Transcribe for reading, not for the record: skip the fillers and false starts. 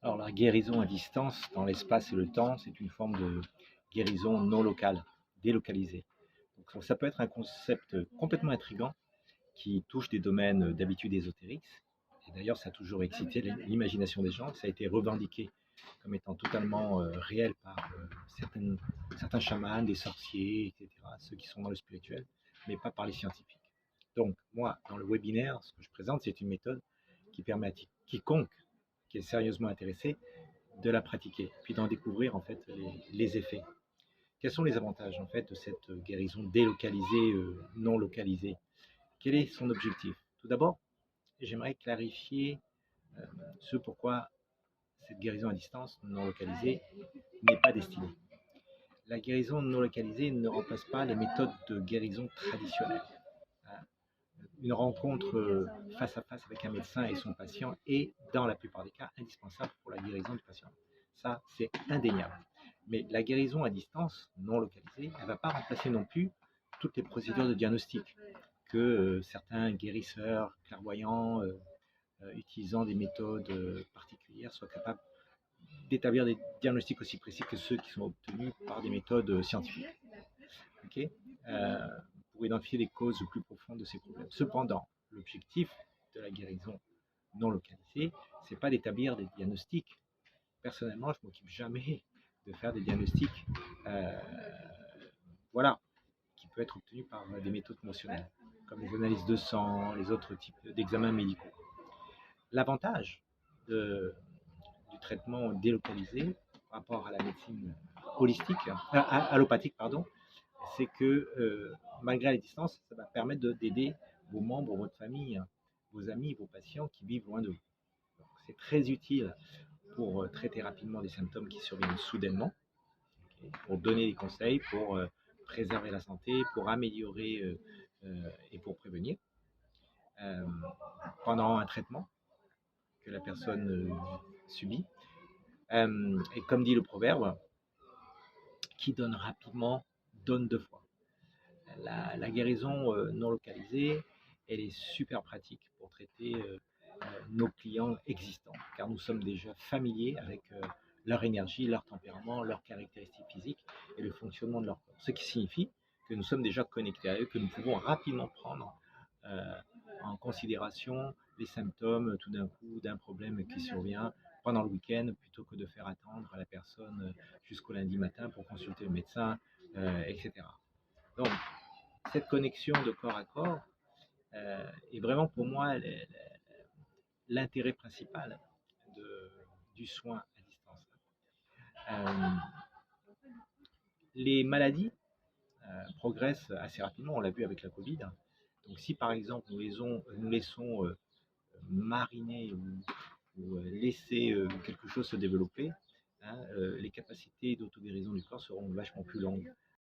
Alors la guérison à distance dans l'espace et le temps, c'est une forme de guérison non locale, délocalisée. Donc ça peut être un concept complètement intrigant qui touche des domaines d'habitude ésotériques. Et d'ailleurs, ça a toujours excité l'imagination des gens. Ça a été revendiqué comme étant totalement réel par certains chamans, des sorciers, etc., ceux qui sont dans le spirituel, mais pas par les scientifiques. Donc, moi, dans le webinaire, ce que je présente, c'est une méthode qui permet à quiconque qui est sérieusement intéressé de la pratiquer, puis d'en découvrir en fait les effets. Quels sont les avantages en fait de cette guérison délocalisée, non localisée? Quel est son objectif? Tout d'abord, j'aimerais clarifier ce pourquoi cette guérison à distance non localisée n'est pas destinée. La guérison non localisée ne remplace pas les méthodes de guérison traditionnelles. Une rencontre face à face avec un médecin et son patient est, dans la plupart des cas, indispensable pour la guérison du patient. Ça, c'est indéniable. Mais la guérison à distance, non localisée, elle ne va pas remplacer non plus toutes les procédures de diagnostic que certains guérisseurs, clairvoyants, utilisant des méthodes particulières, soient capables d'établir des diagnostics aussi précis que ceux qui sont obtenus par des méthodes scientifiques. Okay, pour identifier les causes plus profondes de ces problèmes. Cependant, l'objectif de la guérison non localisée, c'est pas d'établir des diagnostics. Personnellement, je m'occupe jamais de faire des diagnostics, euh, voilà, qui peuvent être obtenus par des méthodes conventionnelles, comme les analyses de sang, les autres types d'examens médicaux. L'avantage du traitement délocalisé par rapport à la médecine holistique, allopathique, pardon, c'est que malgré la distance, ça va permettre d'aider vos membres, votre famille, vos amis, vos patients qui vivent loin de vous. C'est très utile pour traiter rapidement des symptômes qui surviennent soudainement, okay, pour donner des conseils, pour préserver la santé, pour améliorer et pour prévenir euh, pendant un traitement que la personne subit. Et comme dit le proverbe, qui donne rapidement donne deux fois. La guérison non localisée, elle est super pratique pour traiter nos clients existants, car nous sommes déjà familiers avec leur énergie, leur tempérament, leurs caractéristiques physiques et le fonctionnement de leur corps. Ce qui signifie que nous sommes déjà connectés à eux, que nous pouvons rapidement prendre euh, en considération les symptômes tout d'un coup d'un problème qui survient pendant le week-end, plutôt que de faire attendre la personne jusqu'au lundi matin pour consulter le médecin, etc. Donc, cette connexion de corps à corps est vraiment pour moi l'intérêt principal du soin à distance. Les maladies progressent assez rapidement, on l'a vu avec la Covid. Donc si par exemple nous laissons mariner ou laisser quelque chose se développer, hein, les capacités d'auto-guérison du corps seront vachement plus longues.